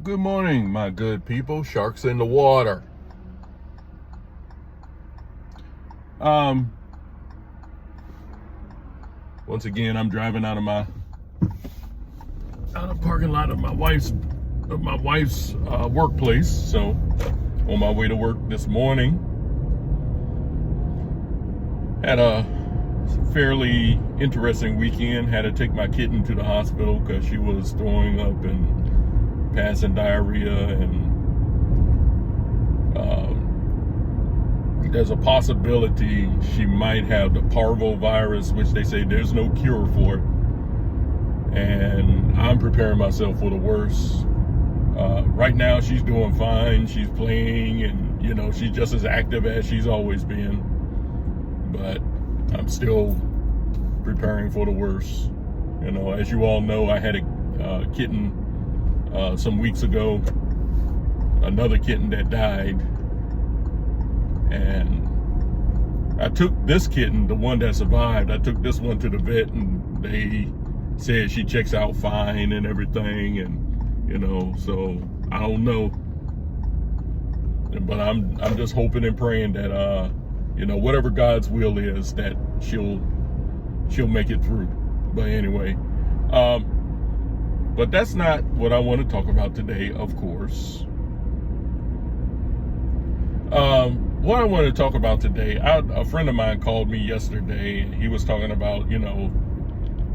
Good morning, my good people. Sharks in the water. Once again, I'm driving out of the parking lot of my wife's workplace. So, on my way to work this morning, had a fairly interesting weekend. Had to take my kitten to the hospital because she was throwing up and passing diarrhea, and there's a possibility she might have the parvovirus, which they say there's no cure for it. And I'm preparing myself for the worst. Right now she's doing fine. She's playing, and she's just as active as she's always been. But I'm still preparing for the worst. As you all know, I had a kitten some weeks ago, another kitten that died, and I took this kitten, the one that survived, I took this one to the vet, and they said she checks out fine and everything, and so I don't know, but I'm just hoping and praying that whatever God's will is, that she'll make it through. But anyway, but that's not what I want to talk about today, of course. What I want to talk about today, a friend of mine called me yesterday, and he was talking about,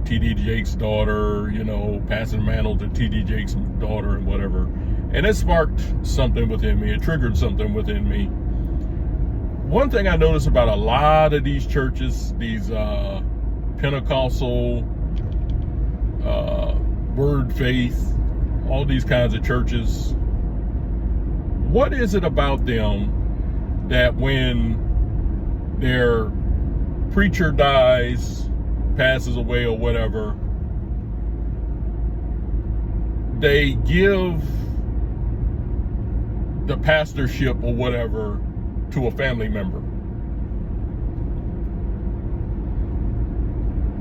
T.D. Jake's daughter, passing the mantle to T.D. Jake's daughter and whatever. And it sparked something within me. It triggered something within me. One thing I noticed about a lot of these churches, these Pentecostal, Word Faith, all these kinds of churches, what is it about them that when their preacher dies, passes away or whatever, they give the pastorship or whatever to a family member?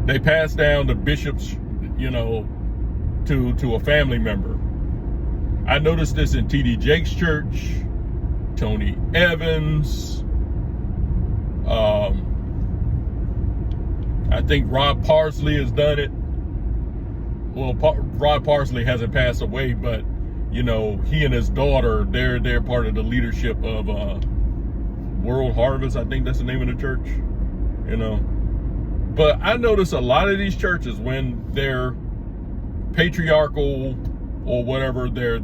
They pass down the bishops, to a family member. I noticed this in T.D. Jake's church, Tony Evans. I think Rod Parsley has done it. Well, Rod Parsley hasn't passed away, but he and his daughter, they're part of the leadership of World Harvest. I think that's the name of the church. But I notice a lot of these churches, when they're patriarchal or whatever, their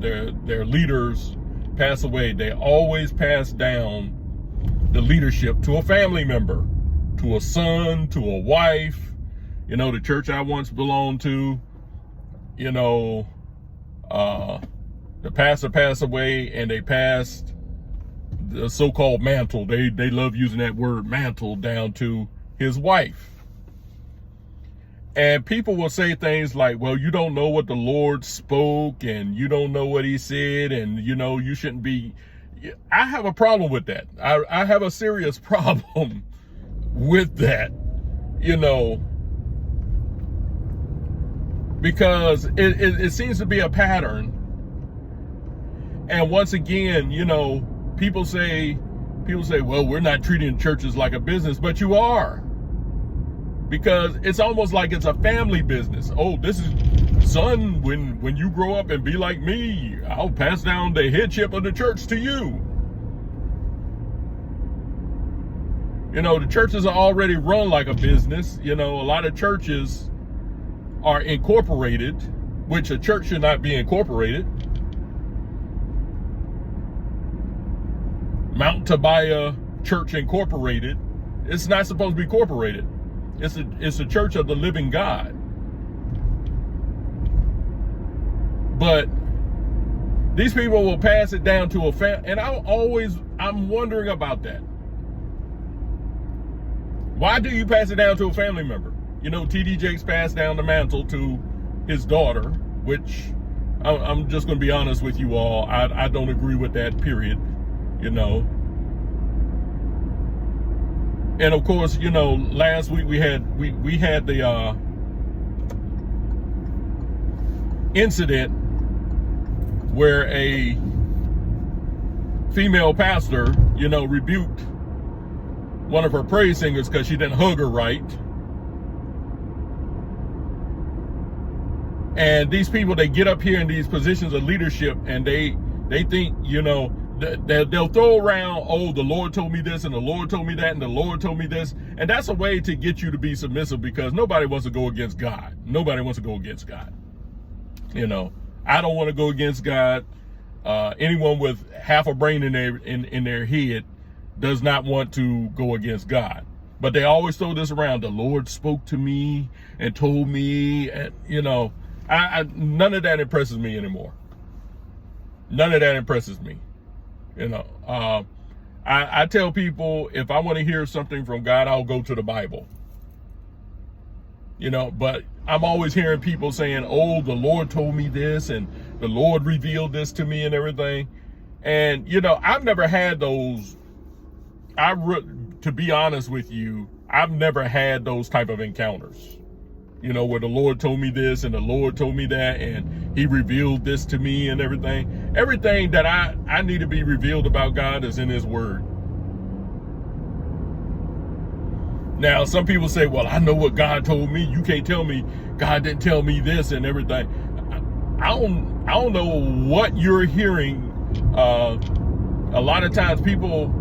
leaders pass away, they always pass down the leadership to a family member, to a son, to a wife. The church I once belonged to, the pastor passed away, and they passed the so-called mantle. They love using that word, mantle, down to his wife. And people will say things like, well, you don't know what the Lord spoke, and you don't know what he said, and you shouldn't be. I have a problem with that. I have a serious problem with that, because it seems to be a pattern. And once again, people say, well, we're not treating churches like a business, but you are. Because it's almost like it's a family business. Oh, this is, son, when you grow up and be like me, I'll pass down the headship of the church to you. The churches are already run like a business. A lot of churches are incorporated, which a church should not be incorporated. Mount Tobiah Church Incorporated, it's not supposed to be incorporated. It's a church of the living God. But these people will pass it down to a family, and I'm wondering about that. Why do you pass it down to a family member? T.D. Jakes passed down the mantle to his daughter, which I'm just going to be honest with you all. I don't agree with that, period. And of course, last week we had the incident where a female pastor, rebuked one of her praise singers because she didn't hug her right. And these people, they get up here in these positions of leadership and they think, they'll throw around, oh, the Lord told me this and the Lord told me that and the Lord told me this. And that's a way to get you to be submissive, because nobody wants to go against God. Nobody wants to go against God. I don't want to go against God. Anyone with half a brain in their head does not want to go against God. But they always throw this around. The Lord spoke to me and told me, and none of that impresses me anymore. None of that impresses me. I tell people, if I want to hear something from God, I'll go to the Bible. But I'm always hearing people saying, oh, the Lord told me this and the Lord revealed this to me and everything. And, I've never had those. To be honest with you, I've never had those type of encounters, where the Lord told me this and the Lord told me that and he revealed this to me and everything. Everything that I need to be revealed about God is in his word. Now, some people say, well, I know what God told me. You can't tell me God didn't tell me this and everything. I don't know what you're hearing. A lot of times people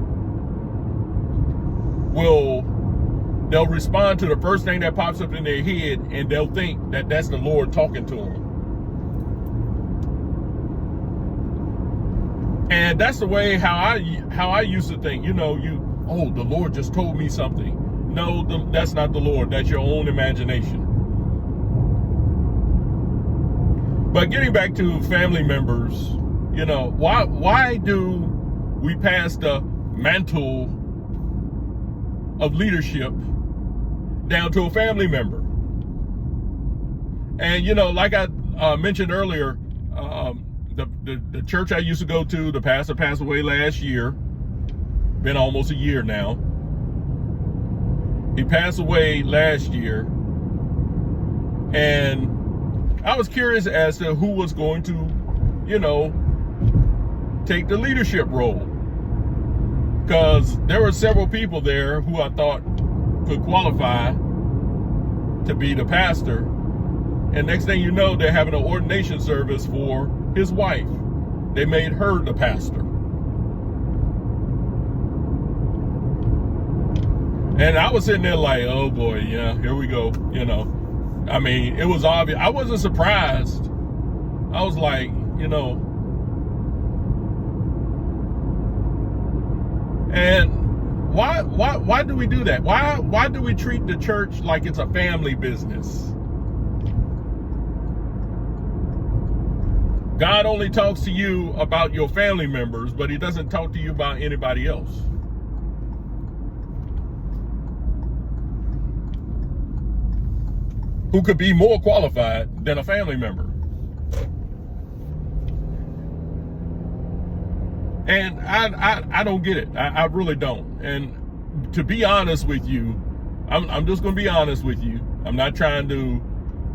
they'll respond to the first thing that pops up in their head, and they'll think that that's the Lord talking to them. And that's the way how I used to think. The Lord just told me something. No, that's not the Lord. That's your own imagination. But getting back to family members, why do we pass the mantle of leadership down to a family member? And like I mentioned earlier, the church I used to go to, the pastor passed away last year. Been almost a year now. He passed away last year, and I was curious as to who was going to, take the leadership role, because there were several people there who I thought could qualify to be the pastor. And next thing you know, they're having an ordination service for his wife. They made her the pastor. And I was sitting there like, oh boy, yeah, here we go. It was obvious. I wasn't surprised. I was like, and why do we do that? Why do we treat the church like it's a family business? God only talks to you about your family members, but he doesn't talk to you about anybody else. Who could be more qualified than a family member. And I don't get it. I really don't. And to be honest with you, I'm just going to be honest with you. I'm not trying to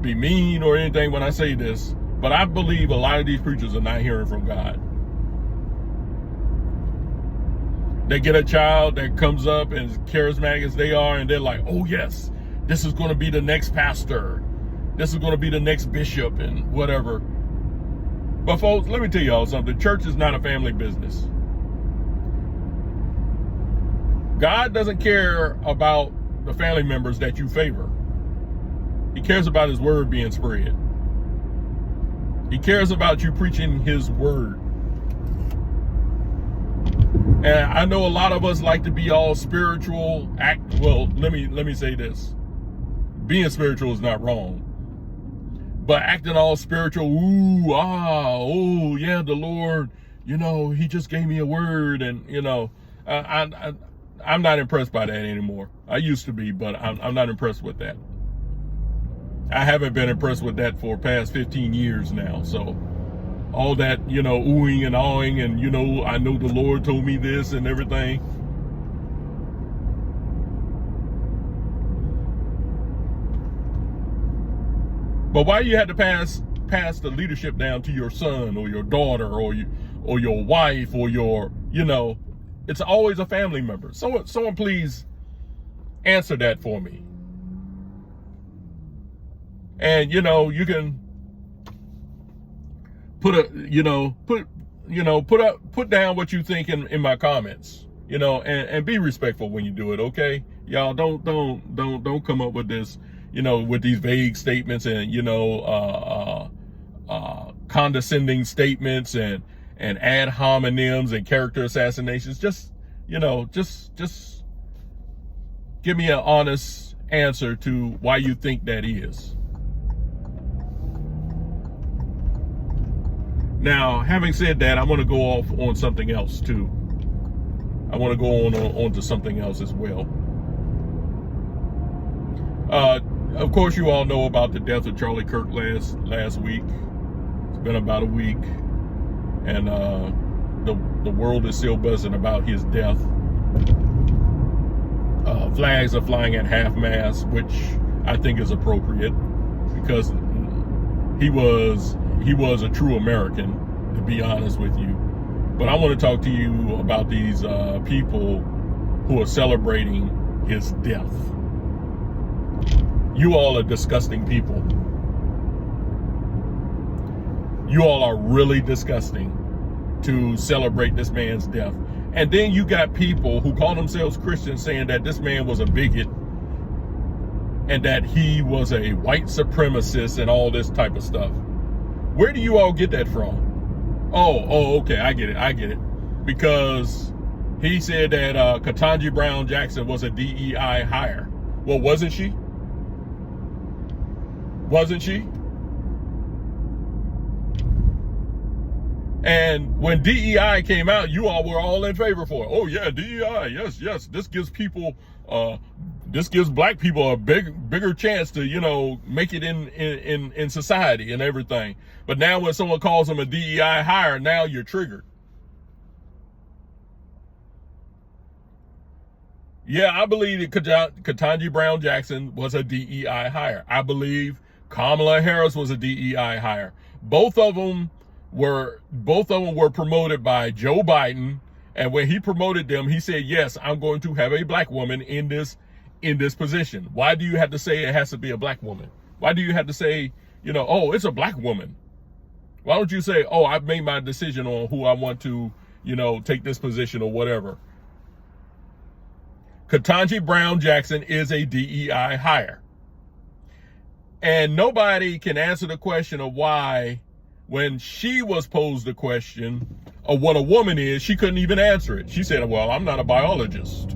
be mean or anything when I say this, but I believe a lot of these preachers are not hearing from God. They get a child that comes up as charismatic as they are, and they're like, oh yes, this is going to be the next pastor. This is going to be the next bishop and whatever. But folks, let me tell y'all something. Church is not a family business. God doesn't care about the family members that you favor. He cares about his word being spread. He cares about you preaching his word. And I know a lot of us like to be all spiritual. Well, let me say this. Being spiritual is not wrong. But acting all spiritual, oh yeah, the Lord, he just gave me a word, and I'm not impressed by that anymore. I used to be, but I'm not impressed with that. I haven't been impressed with that for the past 15 years now. So all that, oohing and awing and, I know the Lord told me this and everything. But why you had to pass pass the leadership down to your son or your daughter or your wife or your, it's always a family member. Someone please answer that for me. And, you can put down what you think in my comments, and be respectful when you do it. Okay. Y'all don't come up with this, with these vague statements and, condescending statements and ad hominems and character assassinations. Just give me an honest answer to why you think that is. Now, having said that, I want to go off on something else too. I want to go on to something else as well. Of course, you all know about the death of Charlie Kirk last week. It's been about a week, and the world is still buzzing about his death. Flags are flying at half-mast, which I think is appropriate because he was a true American, to be honest with you. But I want to talk to you about these people who are celebrating his death. You all are disgusting people. You all are really disgusting to celebrate this man's death. And then you got people who call themselves Christians saying that this man was a bigot and that he was a white supremacist and all this type of stuff. Where do you all get that from? Oh, okay, I get it. Because he said that Ketanji Brown Jackson was a DEI hire. Well, wasn't she? Wasn't she? And when DEI came out, you all were all in favor for it. Oh yeah, DEI, yes. This gives people, this gives black people a bigger chance to, make it in society and everything. But now when someone calls them a DEI hire, now you're triggered. Yeah, I believe that Ketanji Brown Jackson was a DEI hire. I believe Kamala Harris was a DEI hire. Both of them were promoted by Joe Biden, and when he promoted them, he said, "Yes, I'm going to have a black woman in this position." Why do you have to say it has to be a black woman? Why do you have to say, oh, it's a black woman? Why don't you say, oh, I've made my decision on who I want to, take this position or whatever? Ketanji Brown Jackson is a DEI hire. And nobody can answer the question of why, when she was posed the question of what a woman is, she couldn't even answer it. She said, well, I'm not a biologist.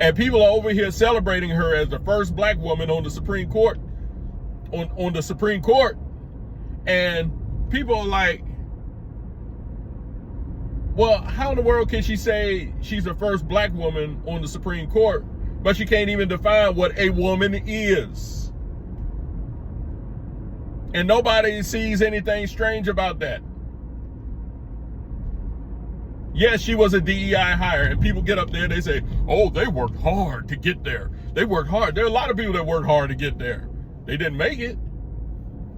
And people are over here celebrating her as the first black woman on the Supreme Court, on the Supreme Court. And people are like, well, how in the world can she say she's the first black woman on the Supreme Court, but she can't even define what a woman is? And nobody sees anything strange about that. Yes, she was a DEI hire, and people get up there, they say, oh, they worked hard to get there. They worked hard. There are a lot of people that worked hard to get there. They didn't make it.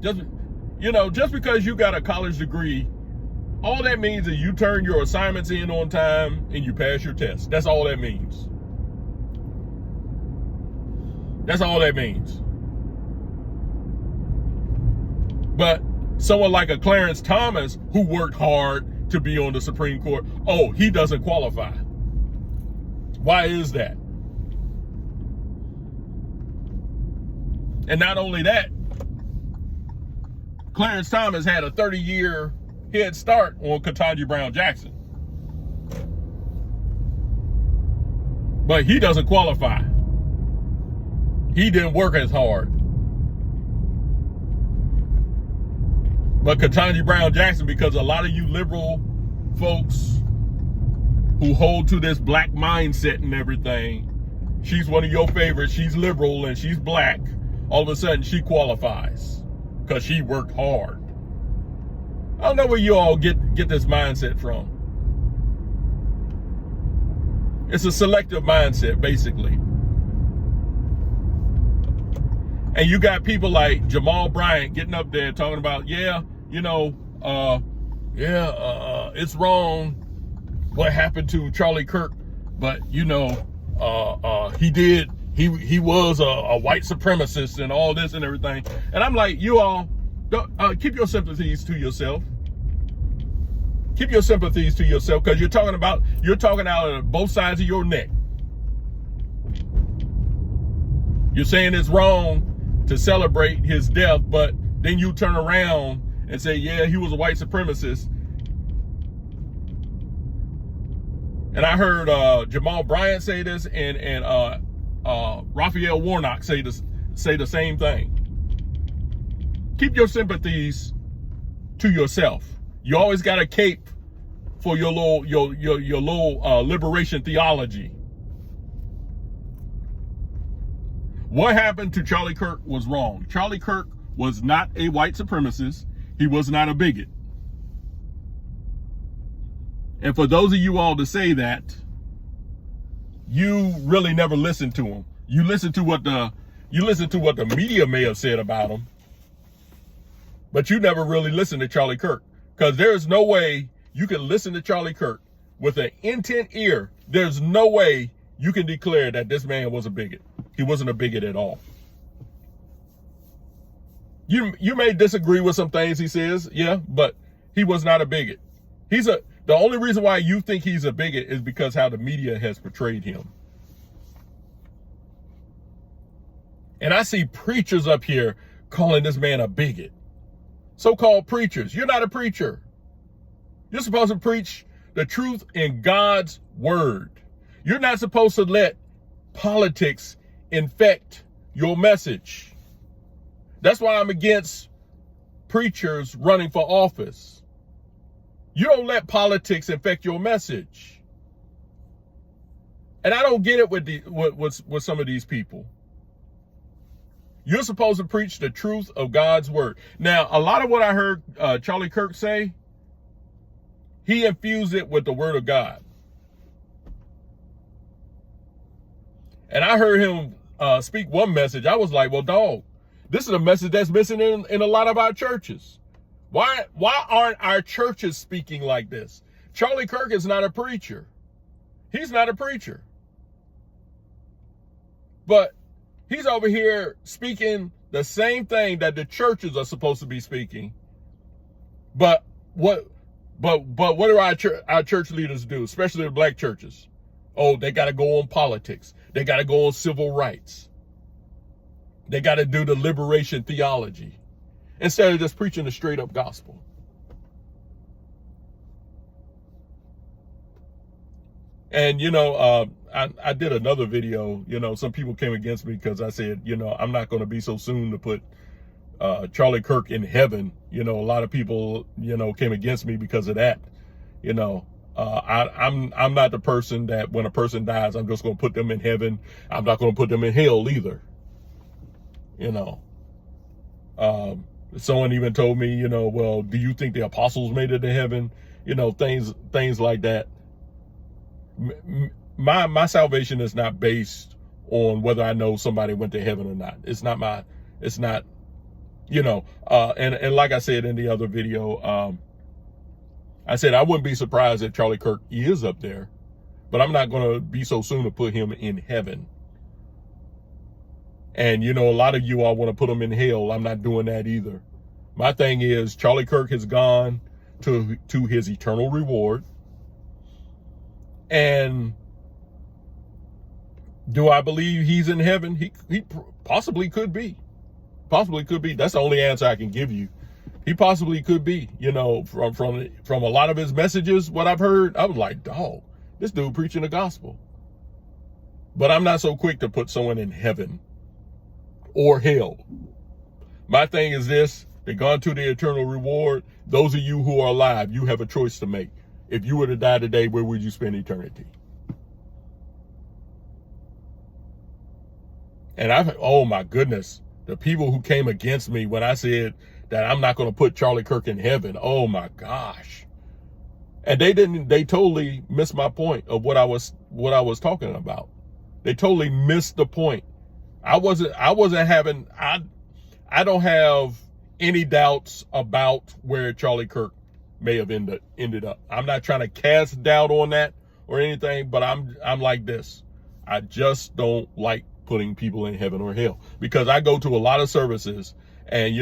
Just because you got a college degree, all that means is you turn your assignments in on time and you pass your test. That's all that means. That's all that means. But someone like a Clarence Thomas who worked hard to be on the Supreme Court, oh, he doesn't qualify. Why is that? And not only that, Clarence Thomas had a 30-year head start on Ketanji Brown Jackson. But he doesn't qualify. He didn't work as hard. But Ketanji Brown Jackson, because a lot of you liberal folks who hold to this black mindset and everything, she's one of your favorites, she's liberal and she's black, all of a sudden she qualifies because she worked hard. I don't know where you all get this mindset from. It's a selective mindset, basically. And you got people like Jamal Bryant getting up there talking about, it's wrong what happened to Charlie Kirk, but he was a white supremacist and all this and everything. And I'm like, you all don't keep your sympathies to yourself. Keep your sympathies to yourself, because you're talking out of both sides of your neck. You're saying it's wrong to celebrate his death, but then you turn around and say, yeah, he was a white supremacist. And I heard Jamal Bryant say this, and Raphael Warnock say the same thing. Keep your sympathies to yourself. You always got a cape for your little liberation theology. What happened to Charlie Kirk was wrong. Charlie Kirk was not a white supremacist. He was not a bigot. And for those of you all to say that, you really never listened to him. You listen to what the media may have said about him, but you never really listened to Charlie Kirk. Because there's no way you can listen to Charlie Kirk with an intent ear. There's no way you can declare that this man was a bigot. He wasn't a bigot at all. You may disagree with some things he says, yeah, but he was not a bigot. The only reason why you think he's a bigot is because how the media has portrayed him. And I see preachers up here calling this man a bigot. So-called preachers. You're not a preacher. You're supposed to preach the truth in God's word. You're not supposed to let politics infect your message. That's why I'm against preachers running for office. You don't let politics infect your message. And I don't get it with some of these people. You're supposed to preach the truth of God's word. Now, a lot of what I heard Charlie Kirk say, he infused it with the word of God. And I heard him speak one message. I was like, well, dog, this is a message that's missing in a lot of our churches. Why aren't our churches speaking like this? Charlie Kirk is not a preacher. He's not a preacher. But he's over here speaking the same thing that the churches are supposed to be speaking. But what do our church leaders do, especially the black churches? Oh, they got to go on politics. They got to go on civil rights. They got to do the liberation theology instead of just preaching the straight up gospel. And, I did another video, some people came against me because I said, I'm not going to be so soon to put Charlie Kirk in heaven. A lot of people, came against me because of that. I'm not the person that when a person dies, I'm just going to put them in heaven. I'm not going to put them in hell either. Someone even told me, well, do you think the apostles made it to heaven? Things like that. My salvation is not based on whether I know somebody went to heaven or not. And like I said in the other video, I said I wouldn't be surprised if Charlie Kirk is up there, but I'm not going to be so soon to put him in heaven. And, a lot of you all want to put him in hell. I'm not doing that either. My thing is Charlie Kirk has gone to his eternal reward. And do I believe he's in heaven? He possibly could be. Possibly could be. That's the only answer I can give you. He possibly could be. From a lot of his messages, what I've heard, I was like, dog, this dude preaching the gospel. But I'm not so quick to put someone in heaven or hell. My thing is this: they're gone to the eternal reward. Those of you who are alive, you have a choice to make. If you were to die today, where would you spend eternity? And oh my goodness, the people who came against me when I said that I'm not going to put Charlie Kirk in heaven. Oh my gosh. And they totally missed my point of what I was talking about. They totally missed the point. I wasn't having I don't have any doubts about where Charlie Kirk may have ended up. I'm not trying to cast doubt on that or anything, but I'm like this. I just don't like putting people in heaven or hell, because I go to a lot of services, and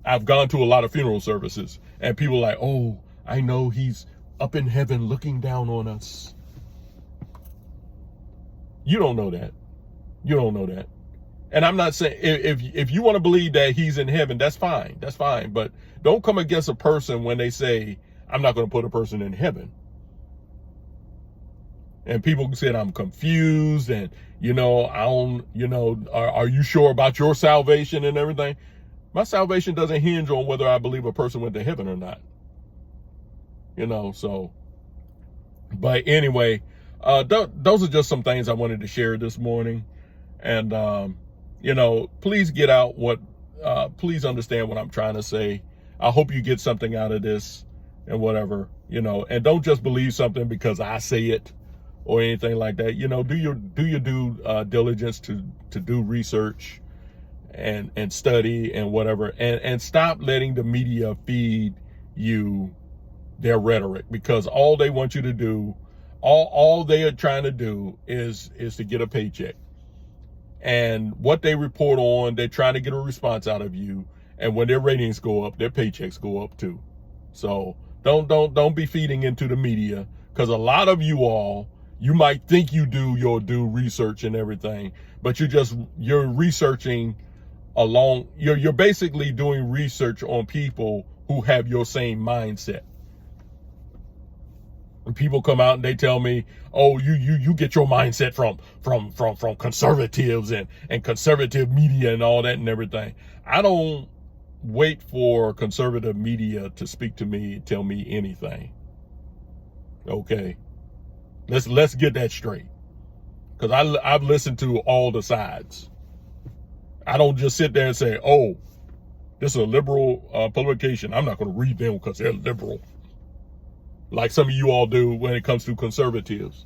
I've gone to a lot of funeral services, and people are like, oh, I know he's up in heaven looking down on us. You don't know that. You don't know that. And I'm not saying, if you want to believe that he's in heaven, that's fine. That's fine. But don't come against a person when they say, I'm not going to put a person in heaven. And people said I'm confused, and I don't, are you sure about your salvation and everything? My salvation doesn't hinge on whether I believe a person went to heaven or not. So. But anyway, those are just some things I wanted to share this morning. And, please get out please understand what I'm trying to say. I hope you get something out of this and whatever, and don't just believe something because I say it or anything like that. Do your due diligence to do research and study and whatever, and stop letting the media feed you their rhetoric, because all they want you to do, all they are trying to do is to get a paycheck. And what they report on, they're trying to get a response out of you. And when their ratings go up, their paychecks go up too. So don't be feeding into the media, because a lot of you might think you do your due research and everything, but you're researching you're basically doing research on people who have your same mindset. And people come out and they tell me, oh, you get your mindset from conservatives and conservative media and all that and everything. I don't wait for conservative media to speak to me, tell me anything. Okay. Let's get that straight. Because I've listened to all the sides. I don't just sit there and say, oh, this is a liberal publication, I'm not going to read them because they're liberal, like some of you all do when it comes to conservatives.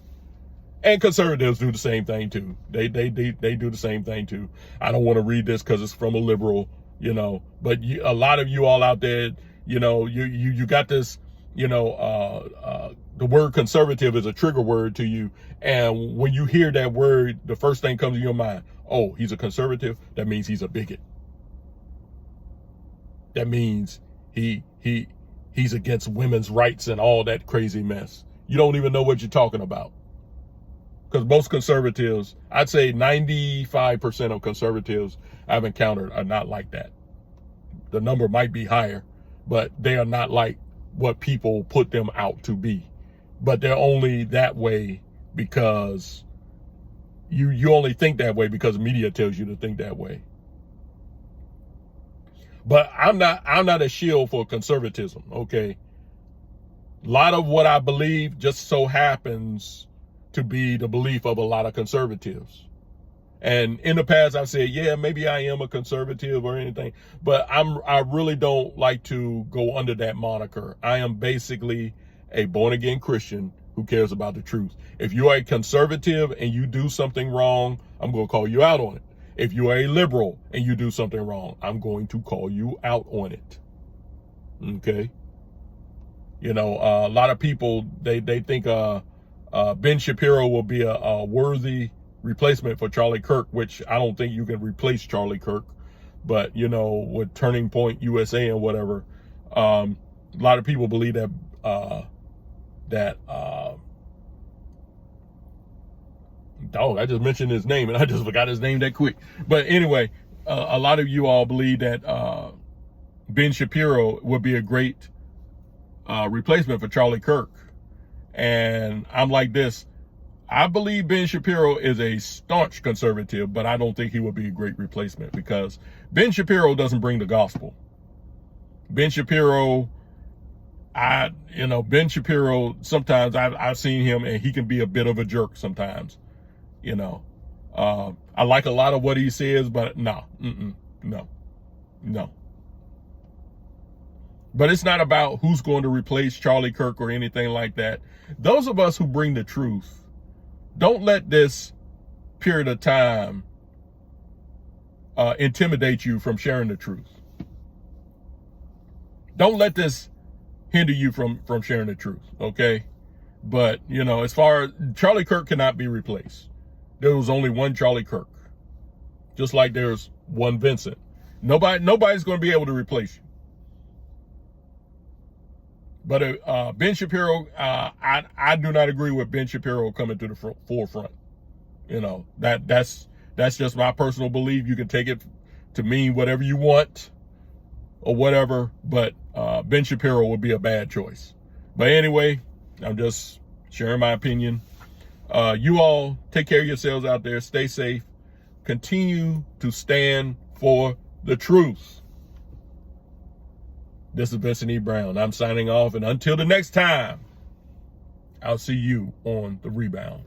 And conservatives do the same thing too. They do the same thing too. I don't want to read this because it's from a liberal, but a lot of you all out there, you got this, the word conservative is a trigger word to you. And when you hear that word, the first thing comes to your mind, oh, he's a conservative. That means he's a bigot. That means he's against women's rights and all that crazy mess. You don't even know what you're talking about. Because most conservatives, I'd say 95% of conservatives I've encountered are not like that. The number might be higher, but they are not like what people put them out to be. But they're only that way because you only think that way because media tells you to think that way. But I'm not a shield for conservatism, okay? A lot of what I believe just so happens to be the belief of a lot of conservatives. And in the past, I've said, yeah, maybe I am a conservative or anything, but I really don't like to go under that moniker. I am basically a born-again Christian who cares about the truth. If you are a conservative and you do something wrong, I'm going to call you out on it. If you are a liberal and you do something wrong, I'm going to call you out on it. Okay? A lot of people, they think Ben Shapiro will be a worthy replacement for Charlie Kirk, which I don't think you can replace Charlie Kirk. But, with Turning Point USA and whatever, a lot of people believe that I just mentioned his name and I just forgot his name that quick. But anyway, a lot of you all believe that Ben Shapiro would be a great replacement for Charlie Kirk. And I'm like this. I believe Ben Shapiro is a staunch conservative, but I don't think he would be a great replacement because Ben Shapiro doesn't bring the gospel. Ben Shapiro, Ben Shapiro, sometimes I've seen him and he can be a bit of a jerk sometimes. I like a lot of what he says, but no. But it's not about who's going to replace Charlie Kirk or anything like that. Those of us who bring the truth, don't let this period of time intimidate you from sharing the truth. Don't let this hinder you from sharing the truth, okay? But, you know, as far as Charlie Kirk cannot be replaced. There was only one Charlie Kirk. Just like there's one Vincent. Nobody's going to be able to replace you. But Ben Shapiro, I do not agree with Ben Shapiro coming to the forefront. You know, that's just my personal belief. You can take it to mean whatever you want or whatever, but Ben Shapiro would be a bad choice. But anyway, I'm just sharing my opinion. You all take care of yourselves out there. Stay safe. Continue to stand for the truth. This is Vincent E. Brown. I'm signing off, and until the next time, I'll see you on the rebound.